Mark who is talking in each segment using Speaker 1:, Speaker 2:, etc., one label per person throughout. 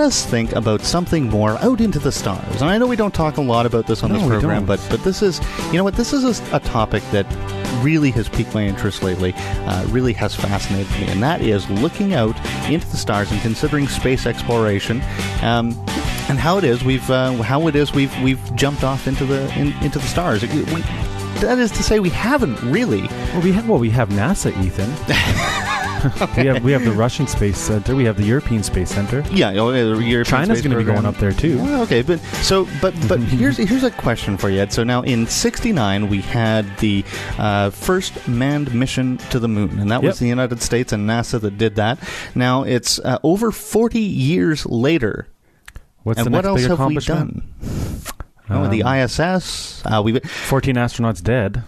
Speaker 1: let us think about something more out into the stars. And I know we don't talk a lot about this on this program, but this is, you know what, this is a topic that really has piqued my interest lately, really has fascinated me, and that is looking out into the stars and considering space exploration, and how it is we've jumped off into the stars. That is to say, we haven't really.
Speaker 2: We have NASA, Ethan.
Speaker 1: Okay.
Speaker 2: We have the Russian Space Center. We have the European Space Center.
Speaker 1: Yeah, the European
Speaker 2: China's going to be going up there too.
Speaker 1: Okay, but here's a question for you, Ed. So now in '69 we had the first manned mission to the moon, and that was the United States and NASA that did that. Now it's over 40 years later.
Speaker 2: What else have we done?
Speaker 1: The ISS.
Speaker 2: 14 astronauts dead.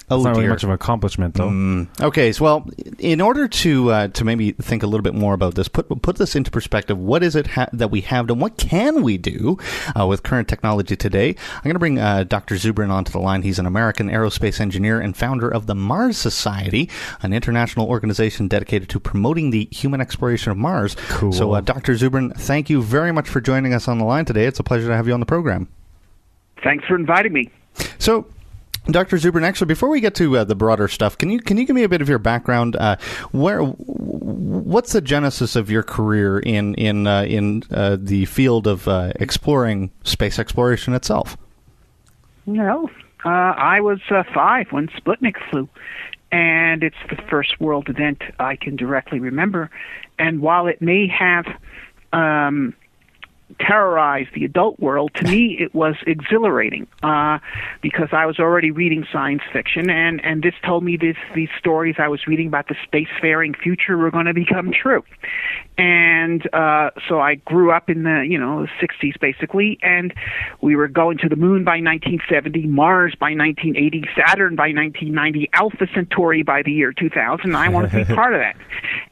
Speaker 1: Oh,
Speaker 2: it's not
Speaker 1: dear.
Speaker 2: really much of an accomplishment, though.
Speaker 1: Okay, so well, in order to maybe think a little bit more about this, put this into perspective. What is it that we have done? What can we do with current technology today? I'm going to bring Dr. Zubrin onto the line. He's an American aerospace engineer and founder of the Mars Society, an international organization dedicated to promoting the human exploration of Mars.
Speaker 2: Cool.
Speaker 1: So, Dr. Zubrin, thank you very much for joining us on the line today. It's a pleasure to have you on the program.
Speaker 3: Thanks for inviting me.
Speaker 1: So, Dr. Zubrin, actually, before we get to the broader stuff, can you give me a bit of your background? What's the genesis of your career in the field of exploring space exploration itself?
Speaker 3: Well, I was 5 when Sputnik flew, and it's the first world event I can directly remember. And while it may have terrorized the adult world, to me it was exhilarating because I was already reading science fiction, and this told me these stories I was reading about the spacefaring future were going to become true. And so I grew up in the 60s basically, and we were going to the moon by 1970, Mars by 1980, Saturn by 1990, Alpha Centauri by the year 2000. I wanted to be part of that.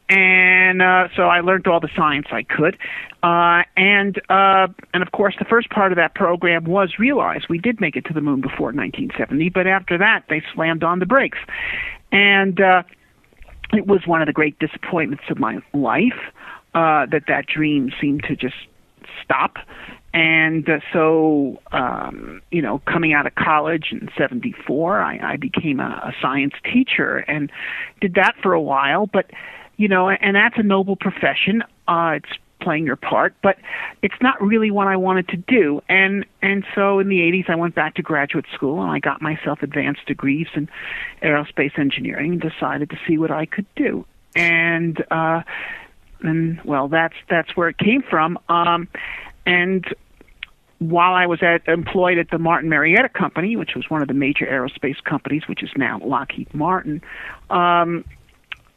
Speaker 3: And so I learned all the science I could. And of course, the first part of that program was realized. We did make it to the moon before 1970, but after that, they slammed on the brakes. And it was one of the great disappointments of my life that dream seemed to just stop. And so, coming out of college in '74, I became a science teacher and did that for a while. But, and that's a noble profession. It's playing your part, but it's not really what I wanted to do. And so in the 80s, I went back to graduate school and I got myself advanced degrees in aerospace engineering and decided to see what I could do. And well, that's where it came from. And while I was employed at the Martin Marietta Company, which was one of the major aerospace companies, which is now Lockheed Martin,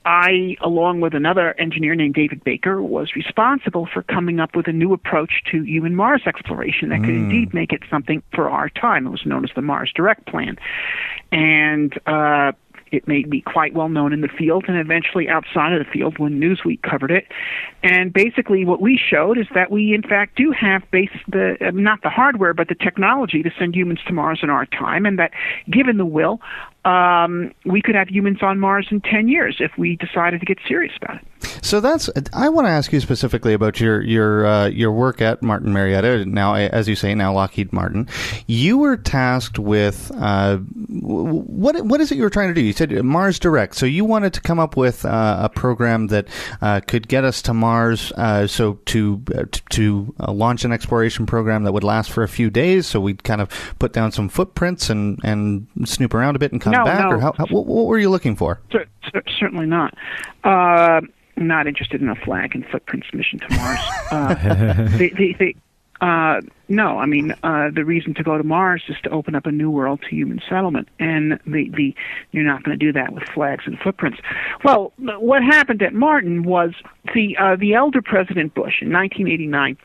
Speaker 3: I, along with another engineer named David Baker, was responsible for coming up with a new approach to human Mars exploration that could indeed make it something for our time. It was known as the Mars Direct Plan. And it made me quite well known in the field and eventually outside of the field when Newsweek covered it. And basically what we showed is that we, in fact, do have not the hardware, but the technology to send humans to Mars in our time, and that given the will, we could have humans on Mars in 10 years if we decided to get serious about it.
Speaker 1: So I want to ask you specifically about your work at Martin Marietta, now, as you say, now Lockheed Martin. You were tasked with, what is it you were trying to do? You said Mars Direct. So you wanted to come up with a program that could get us to Mars, so to launch an exploration program that would last for a few days, so we'd kind of put down some footprints and snoop around a bit and come back?
Speaker 3: No.
Speaker 1: Or what were you looking for?
Speaker 3: Certainly not. Not interested in a flag and footprints mission to Mars. No, I mean, the reason to go to Mars is to open up a new world to human settlement, and you're not going to do that with flags and footprints. Well, what happened at Martin was the elder President Bush in 1989,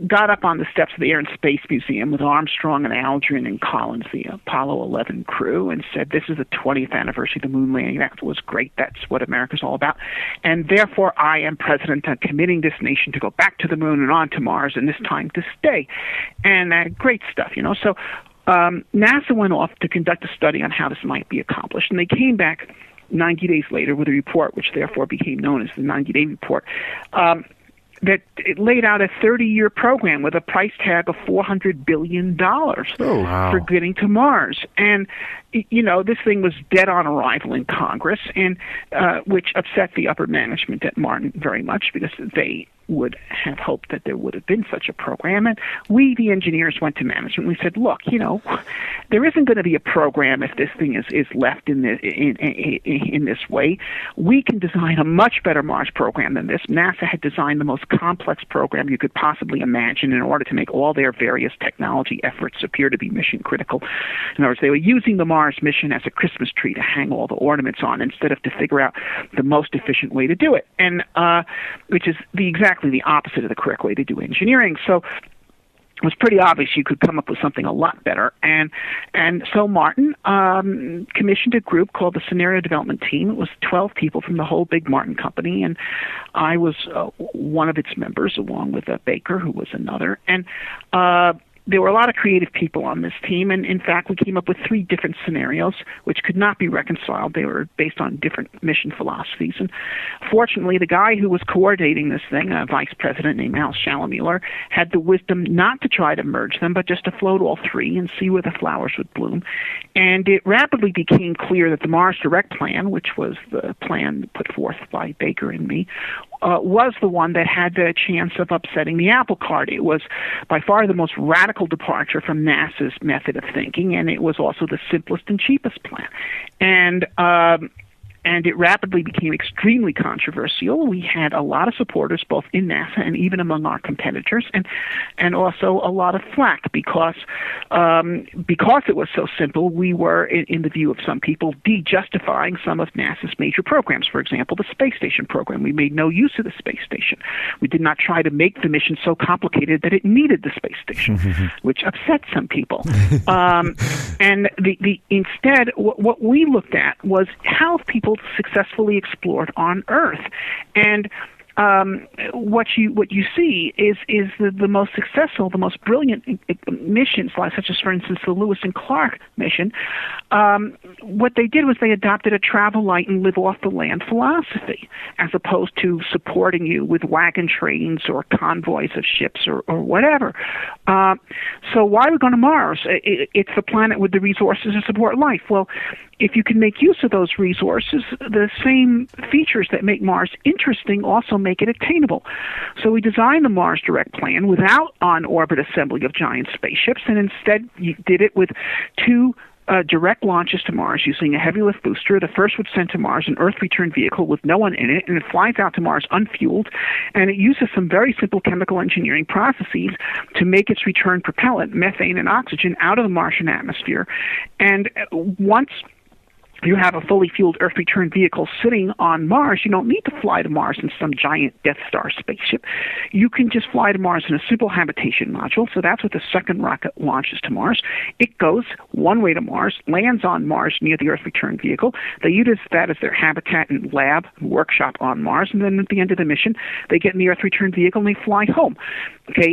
Speaker 3: got up on the steps of the Air and Space Museum with Armstrong and Aldrin and Collins, the Apollo 11 crew, and said, "This is the 20th anniversary of the moon landing. That was great. That's what America's all about. And therefore, I am president and committing this nation to go back to the moon and on to Mars, and this time to stay." And great stuff, So NASA went off to conduct a study on how this might be accomplished, and they came back 90 days later with a report, which therefore became known as the 90-day report. that it laid out a 30-year program with a price tag of $400 billion for getting to Mars. And, this thing was dead on arrival in Congress, and which upset the upper management at Martin very much, because they would have hoped that there would have been such a program. And we, the engineers, went to management. We said, look, there isn't going to be a program if this thing is left in this way. We can design a much better Mars program than this. NASA had designed the most complex program you could possibly imagine in order to make all their various technology efforts appear to be mission critical. In other words, they were using the Mars mission as a Christmas tree to hang all the ornaments on instead of to figure out the most efficient way to do it, and which is exactly the opposite of the correct way to do engineering. So it was pretty obvious you could come up with something a lot better. And so Martin commissioned a group called the Scenario Development Team. It was 12 people from the whole big Martin company, and I was one of its members, along with Baker, who was another. And there were a lot of creative people on this team, and in fact, we came up with 3 different scenarios which could not be reconciled. They were based on different mission philosophies. And fortunately, the guy who was coordinating this thing, a vice president named Al Schallemuller, had the wisdom not to try to merge them, but just to float all 3 and see where the flowers would bloom. And it rapidly became clear that the Mars Direct plan, which was the plan put forth by Baker and me, was the one that had the chance of upsetting the apple cart. It was by far the most radical departure from NASA's method of thinking, and it was also the simplest and cheapest plan. And it rapidly became extremely controversial. We had a lot of supporters, both in NASA and even among our competitors, and also a lot of flack because it was so simple. We were, in the view of some people, de-justifying some of NASA's major programs. For example, the space station program. We made no use of the space station. We did not try to make the mission so complicated that it needed the space station, which upset some people. And instead, what we looked at was how people successfully explored on Earth. And what you see is the most successful, the most brilliant missions, such as, for instance, the Lewis and Clark mission. What they did was they adopted a travel light and live off the land philosophy, as opposed to supporting you with wagon trains or convoys of ships or whatever. So why are we going to Mars? It's the planet with the resources to support life. Well, if you can make use of those resources, the same features that make Mars interesting also make it attainable. So we designed the Mars Direct plan without on-orbit assembly of giant spaceships, and instead you did it with 2 direct launches to Mars using a heavy lift booster. The first would send to Mars an Earth return vehicle with no one in it, and it flies out to Mars unfueled, and it uses some very simple chemical engineering processes to make its return propellant, methane and oxygen, out of the Martian atmosphere. And once you have a fully fueled Earth return vehicle sitting on Mars, you don't need to fly to Mars in some giant Death Star spaceship. You can just fly to Mars in a simple habitation module. So that's what the second rocket launches to Mars. It goes one way to Mars, lands on Mars near the Earth return vehicle. They use that as their habitat and lab workshop on Mars. And then at the end of the mission, they get in the Earth return vehicle and they fly home,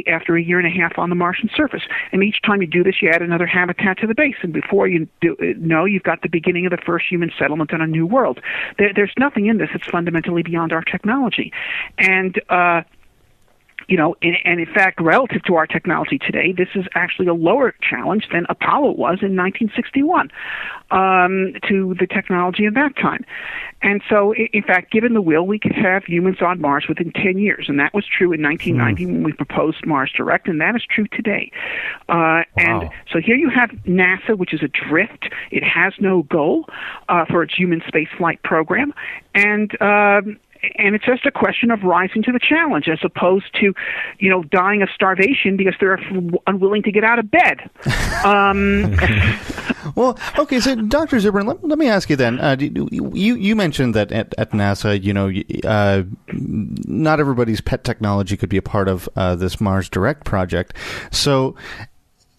Speaker 3: after a year and a half on the Martian surface. And each time you do this, you add another habitat to the base. And before you know, you've got the beginning of the first human settlement on a new world. There's nothing in this that's fundamentally beyond our technology. And in fact, relative to our technology today, this is actually a lower challenge than Apollo was in 1961 to the technology of that time. And so, in fact, given the will, we could have humans on Mars within 10 years. And that was true in 1990 when we proposed Mars Direct, and that is true today. And so here you have NASA, which is adrift. It has no goal for its human spaceflight program. And it's just a question of rising to the challenge, as opposed to, dying of starvation because they're unwilling to get out of bed.
Speaker 1: Well, okay, so Dr. Zubrin, let me ask you then. You mentioned that at NASA, not everybody's pet technology could be a part of this Mars Direct project. So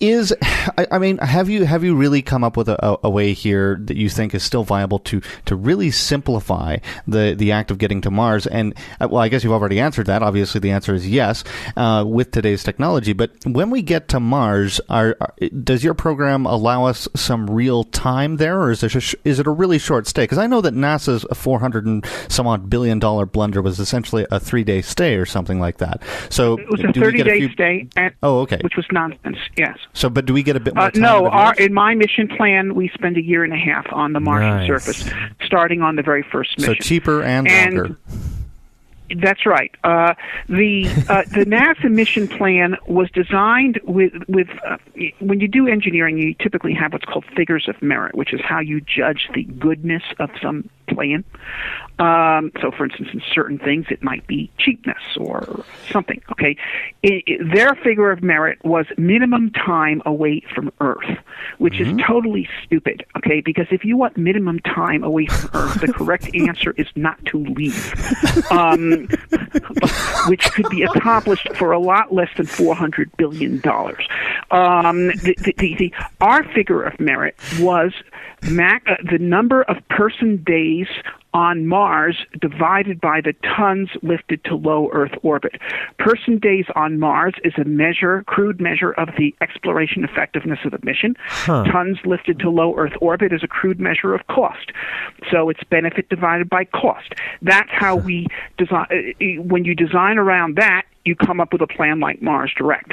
Speaker 1: have you really come up with a way here that you think is still viable to really simplify the act of getting to Mars? And well, I guess you've already answered that. Obviously, the answer is yes with today's technology. But when we get to Mars, does your program allow us some real time there, or is it a really short stay? Because I know that NASA's $400 and some odd billion blunder was essentially a 3-day stay or something like that. So
Speaker 3: it was a 30-day stay.
Speaker 1: Okay.
Speaker 3: Which was nonsense. Yes.
Speaker 1: So, but do we get a bit more time?
Speaker 3: No. In my mission plan, we spend 1.5 years on the Martian surface, starting on the very first mission.
Speaker 1: So cheaper and longer.
Speaker 3: That's right. The NASA mission plan was designed with when you do engineering, you typically have what's called figures of merit, which is how you judge the goodness of some plan. So, for instance, in certain things, it might be cheapness or something. Okay, their figure of merit was minimum time away from Earth, which is totally stupid. Okay, because if you want minimum time away from Earth, the correct answer is not to leave, which could be accomplished for a lot less than $400 billion. Our figure of merit was the number of person days on Mars divided by the tons lifted to low Earth orbit. Person days on Mars is a crude measure of the exploration effectiveness of the mission. Tons lifted to low Earth orbit is a crude measure of cost. So it's benefit divided by cost. That's how we design. When you design around that, you come up with a plan like Mars Direct.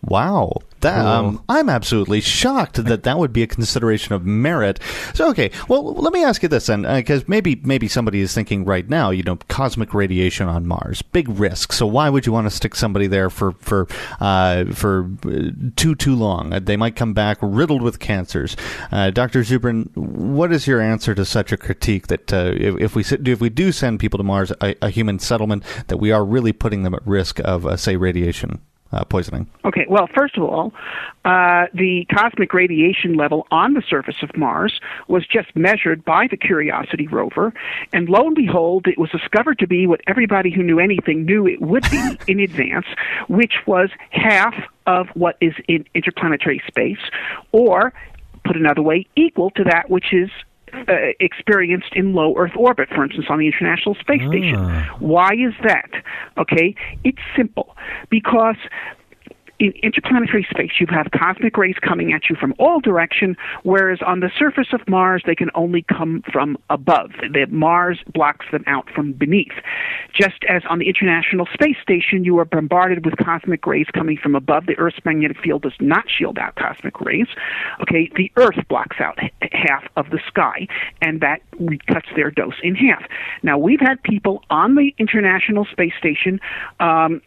Speaker 1: Wow. I'm absolutely shocked that would be a consideration of merit. So, okay, well, let me ask you this then, because maybe somebody is thinking right now, cosmic radiation on Mars, big risk. So why would you want to stick somebody there for too long? They might come back riddled with cancers. Dr. Zubrin, what is your answer to such a critique that if we do send people to Mars, a human settlement, that we are really putting them at risk of, say, radiation poisoning?
Speaker 3: Okay, well, first of all, the cosmic radiation level on the surface of Mars was just measured by the Curiosity rover, and lo and behold, it was discovered to be what everybody who knew anything knew it would be in advance, which was half of what is in interplanetary space, or, put another way, equal to that which is experienced in low Earth orbit, for instance, on the International Space Station. Why is that? Okay, it's simple. Because in interplanetary space, you have cosmic rays coming at you from all directions, whereas on the surface of Mars, they can only come from above. Mars blocks them out from beneath. Just as on the International Space Station, you are bombarded with cosmic rays coming from above. The Earth's magnetic field does not shield out cosmic rays. Okay, the Earth blocks out half of the sky, and that cuts their dose in half. Now, we've had people on the International Space Station, the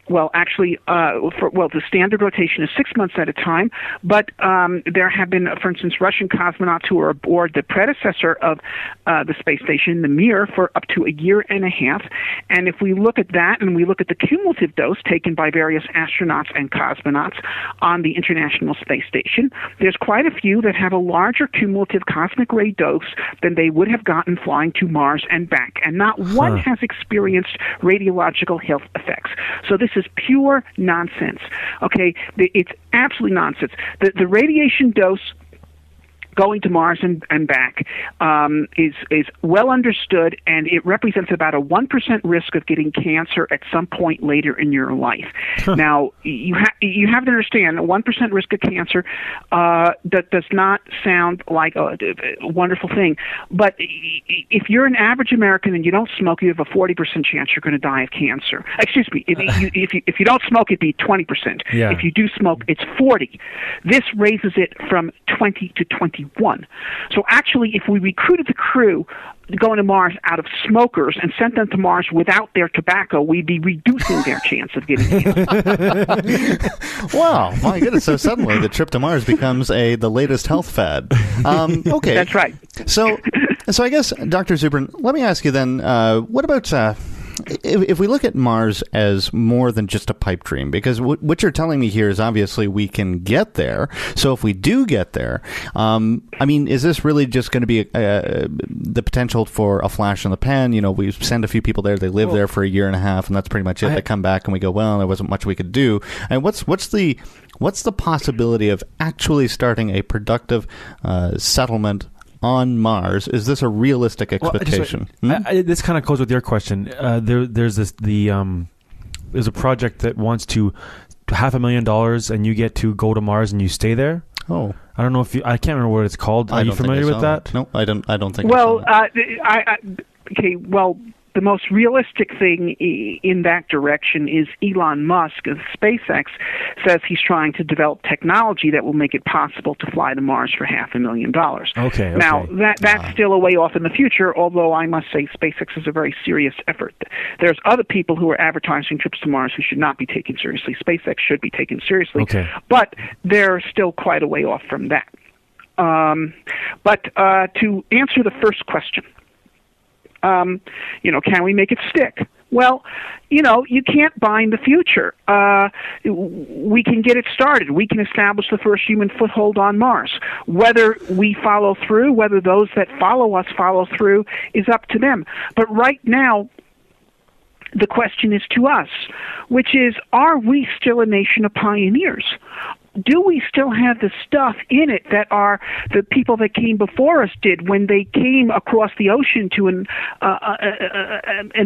Speaker 3: standard rotation is 6 months at a time, but there have been, for instance, Russian cosmonauts who are aboard the predecessor of the space station, the Mir, for up to 1.5 years. And if we look at that and we look at the cumulative dose taken by various astronauts and cosmonauts on the International Space Station, there's quite a few that have a larger cumulative cosmic ray dose than they would have gotten flying to Mars and back. And not one has experienced radiological health effects. So this is pure nonsense. Okay, it's absolutely nonsense. The radiation dose going to Mars and back is well understood, and it represents about a 1% risk of getting cancer at some point later in your life. Now, you have to understand, a 1% risk of cancer that does not sound like a wonderful thing, but if you're an average American and you don't smoke, you have a 40% chance you're going to die of cancer. Excuse me, if you don't smoke, it'd be 20%.
Speaker 2: Yeah.
Speaker 3: If you do smoke, it's 40. This raises it from 20 to 21. So actually, if we recruited the crew going to Mars out of smokers and sent them to Mars without their tobacco, we'd be reducing their chance of getting cancer.
Speaker 1: Wow, my goodness. So suddenly the trip to Mars becomes the latest health fad. Okay.
Speaker 3: That's right.
Speaker 1: So I guess, Dr. Zubrin, let me ask you then, what about if we look at Mars as more than just a pipe dream, because what you're telling me here is obviously we can get there. So if we do get there, I mean, is this really just going to be the potential for a flash in the pan? You know, we send a few people there, they live there for a year and a half, and that's pretty much it. They come back and we go, well, there wasn't much we could do. And what's the possibility of actually starting a productive settlement on Mars? Is this a realistic expectation?
Speaker 2: This kind of goes with your question. There's a project that wants to $500,000 and you get to go to Mars and you stay there.
Speaker 1: Oh,
Speaker 2: I don't know if I can't remember what it's called. Are you familiar with that?
Speaker 1: No, I don't think.
Speaker 3: Well, okay. Well, the most realistic thing in that direction is Elon Musk of SpaceX says he's trying to develop technology that will make it possible to fly to Mars for $500,000.
Speaker 2: Okay.
Speaker 3: Now, that's still a way off in the future, although I must say SpaceX is a very serious effort. There's other people who are advertising trips to Mars who should not be taken seriously. SpaceX should be taken seriously, but they're still quite a way off from that. But to answer the first question, can we make it stick? Well, you can't bind the future. We can get it started. We can establish the first human foothold on Mars. Whether we follow through, whether those that follow us follow through, is up to them. But right now, the question is to us, which is, are we still a nation of pioneers? Do we still have the stuff in it that the people that came before us did when they came across the ocean to an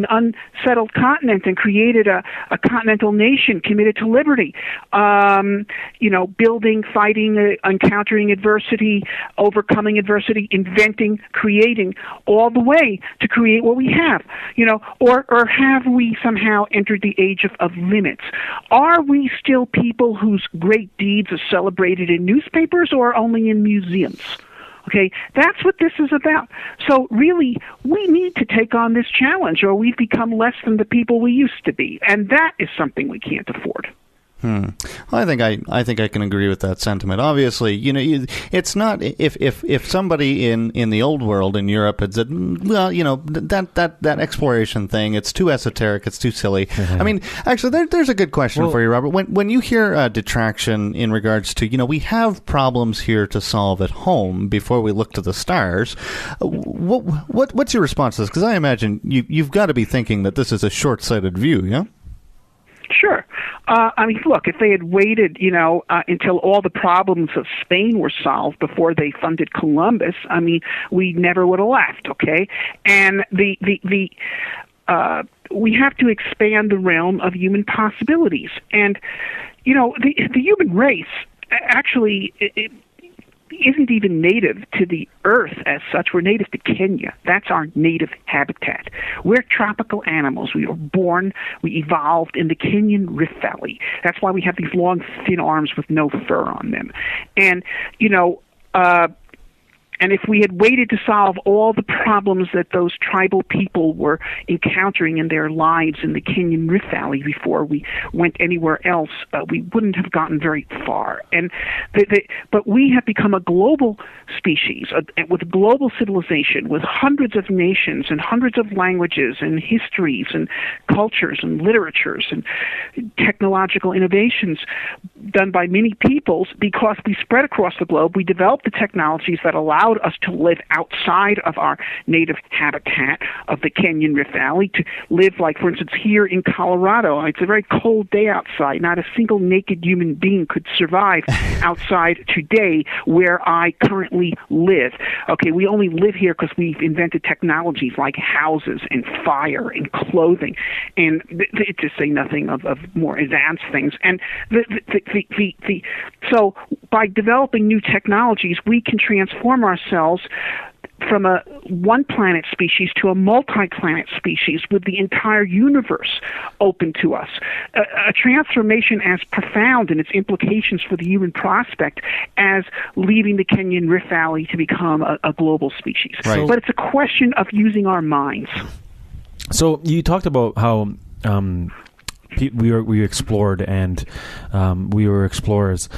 Speaker 3: unsettled continent and created a continental nation committed to liberty? Building, fighting, encountering adversity, overcoming adversity, inventing, creating, all the way to create what we have. Or have we somehow entered the age of limits? Are we still people whose great deeds are celebrated in newspapers or only in museums? Okay, that's what this is about. So really, we need to take on this challenge, or we've become less than the people we used to be, and that is something we can't afford.
Speaker 1: Well, I think I can agree with that sentiment. Obviously, it's not if somebody in the old world in Europe had said, well, that exploration thing, it's too esoteric, it's too silly. I mean, actually, there's a good question for you, Robert. When you hear detraction in regards to, we have problems here to solve at home before we look to the stars, what's your response to this? Because I imagine you've got to be thinking that this is a short-sighted view, yeah?
Speaker 3: Sure. Look, if they had waited, until all the problems of Spain were solved before they funded Columbus, we never would have left, okay? And we have to expand the realm of human possibilities. And, the human race actually isn't even native to the Earth as such. We're native to Kenya. That's our native habitat. We're tropical animals. We were born, we evolved in the Kenyan Rift Valley. That's why we have these long, thin arms with no fur on them. And, and if we had waited to solve all the problems that those tribal people were encountering in their lives in the Kenyan Rift Valley before we went anywhere else, we wouldn't have gotten very far. And but we have become a global species with global civilization, with hundreds of nations and hundreds of languages and histories and cultures and literatures and technological innovations done by many peoples. Because we spread across the globe, we developed the technologies that allow us to live outside of our native habitat of the Kenyan Rift Valley, to live, like, for instance, here in Colorado. It's a very cold day outside. Not a single naked human being could survive outside today where I currently live. Okay, we only live here because we've invented technologies like houses and fire and clothing, and to say nothing of more advanced things. And so by developing new technologies, we can transform ourselves from a one-planet species to a multi-planet species with the entire universe open to us. A transformation as profound in its implications for the human prospect as leaving the Kenyan Rift Valley to become a global species.
Speaker 1: Right.
Speaker 3: But it's a question of using our minds.
Speaker 2: So you talked about how we explored and we were explorers.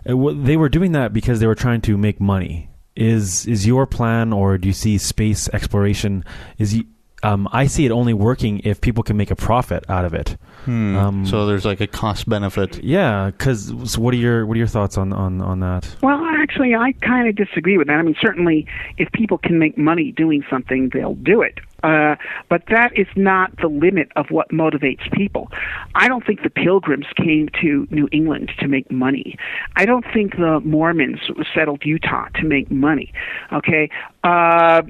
Speaker 2: They were doing that because they were trying to make money. Is your plan, or do you see space exploration? I see it only working if people can make a profit out of it.
Speaker 1: So there's like a cost benefit.
Speaker 2: Yeah, because so what are your thoughts on that?
Speaker 3: Well, actually, I kind of disagree with that. I mean, certainly, if people can make money doing something, they'll do it. But that is not the limit of what motivates people. I don't think the Pilgrims came to New England to make money. I don't think the Mormons settled Utah to make money. Okay, I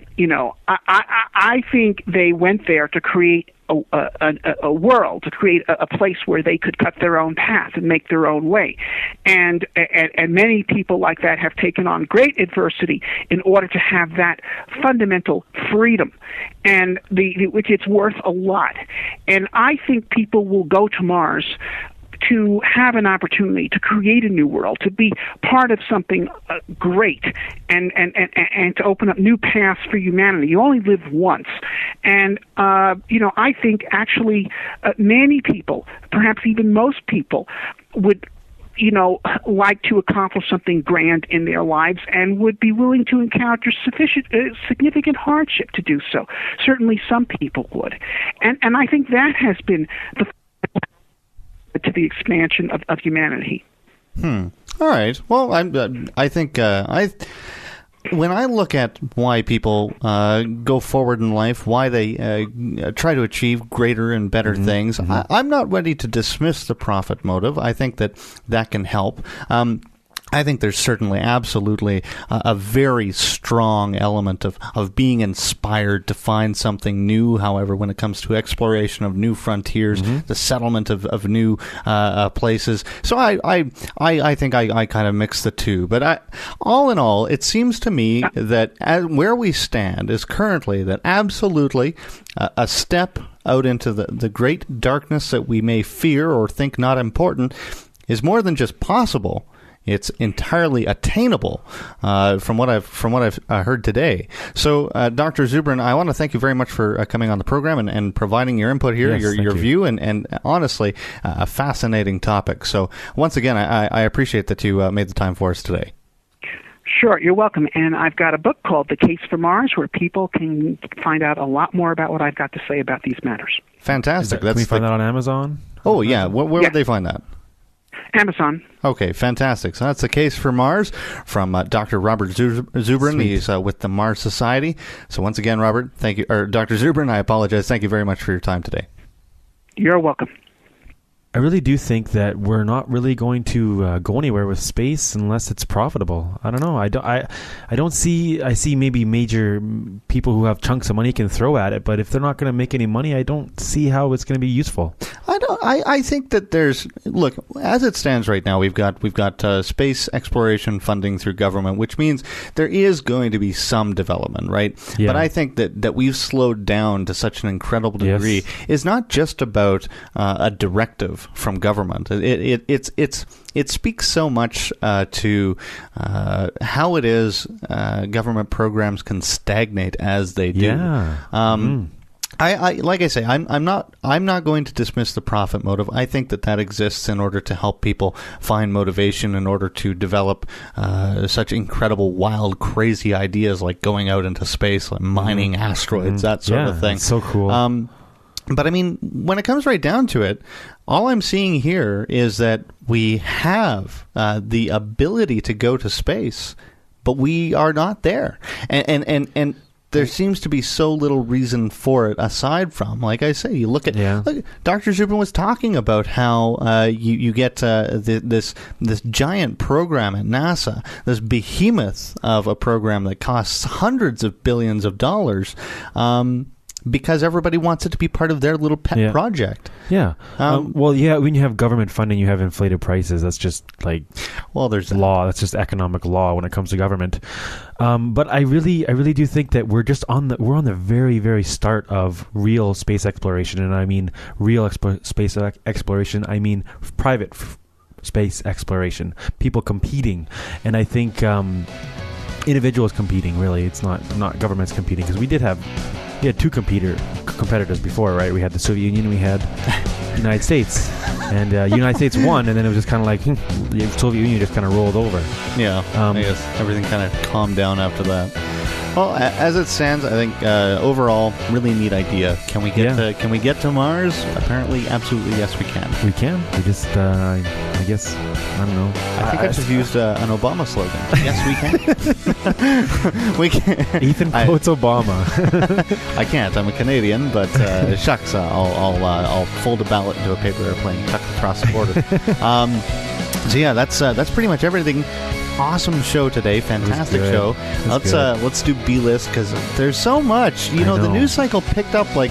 Speaker 3: think they went there to create a world, to create a place where they could cut their own path and make their own way. And many people like that have taken on great adversity in order to have that fundamental freedom, and which it's worth a lot. And I think people will go to Mars to have an opportunity to create a new world, to be part of something great, and to open up new paths for humanity. You only live once. And, I think actually many people, perhaps even most people, would like to accomplish something grand in their lives and would be willing to encounter significant hardship to do so. Certainly some people would. And I think that has been to the expansion of humanity.
Speaker 1: All right. Well, I think when I look at why people go forward in life, why they try to achieve greater and better things, I'm not ready to dismiss the profit motive. I think that can help. I think there's certainly absolutely a very strong element of being inspired to find something new. However, when it comes to exploration of new frontiers, the settlement of new places. So I think I kind of mix the two. But all in all, it seems to me that where we stand is currently that absolutely a step out into the great darkness that we may fear or think not important is more than just possible. It's entirely attainable, from what I've heard today. So, Dr. Zubrin, I want to thank you very much for coming on the program and providing your input here,
Speaker 2: yes,
Speaker 1: your view, and honestly, a fascinating topic. So, once again, I appreciate that you made the time for us today.
Speaker 3: Sure, you're welcome. And I've got a book called The Case for Mars, where people can find out a lot more about what I've got to say about these matters.
Speaker 1: Fantastic.
Speaker 2: Can we find that on Amazon?
Speaker 1: Oh, yeah. Where would they find that?
Speaker 3: Amazon.
Speaker 1: Okay, fantastic. So that's The Case for Mars from Dr. Robert Zubrin.
Speaker 2: Sweet.
Speaker 1: He's with the Mars Society. So once again, Robert, thank you. Or Dr. Zubrin, I apologize. Thank you very much for your time today.
Speaker 3: You're welcome.
Speaker 2: I really do think that we're not really going to go anywhere with space unless it's profitable. I don't know. I don't see. I see maybe major people who have chunks of money can throw at it, but if they're not going to make any money, I don't see how it's going to be useful.
Speaker 1: I think that look, as it stands right now, we've got space exploration funding through government, which means there is going to be some development, right?
Speaker 2: Yeah.
Speaker 1: But I think that we've slowed down to such an incredible degree. It's not just about a directive from government. It speaks so much to how it is government programs can stagnate as they do.
Speaker 2: Yeah.
Speaker 1: I like I say, I'm not going to dismiss the profit motive. I think that exists in order to help people find motivation, in order to develop such incredible, wild, crazy ideas like going out into space, like mining asteroids, that sort of thing.
Speaker 2: That's so cool.
Speaker 1: But I mean, when it comes right down to it, all I'm seeing here is that we have the ability to go to space, but we are not there. And there seems to be so little reason for it, aside from, like I say, you look, Dr. Zubrin was talking about how you get this giant program at NASA, this behemoth of a program that costs hundreds of billions of dollars, because everybody wants it to be part of their little pet project.
Speaker 2: Yeah. When you have government funding, you have inflated prices. That's just like
Speaker 1: there's
Speaker 2: law. That's just economic law when it comes to government. But I really do think that we're on the very, very start of real space exploration, and I mean real space exploration. I mean private space exploration. People competing, and I think individuals competing. Really, it's not governments competing, because we had two competitors before, right? We had the Soviet Union, we had the United States, and United States won, and then it was just kind of like the Soviet Union just kind of rolled over.
Speaker 1: Yeah, I guess everything kind of calmed down after that. Well, as it stands, I think overall, really neat idea. Can we get to Mars? Apparently, absolutely, yes, we can.
Speaker 2: We can. We just, I guess, I don't know.
Speaker 1: I think I just used an Obama slogan. Yes, we can. We can.
Speaker 2: Ethan quotes Obama.
Speaker 1: I can't. I'm a Canadian, but shucks, I'll fold a ballot into a paper airplane, tuck across the border. So yeah, that's pretty much everything. Awesome show today, fantastic show. Let's do B-list because there's so much. The news cycle picked up like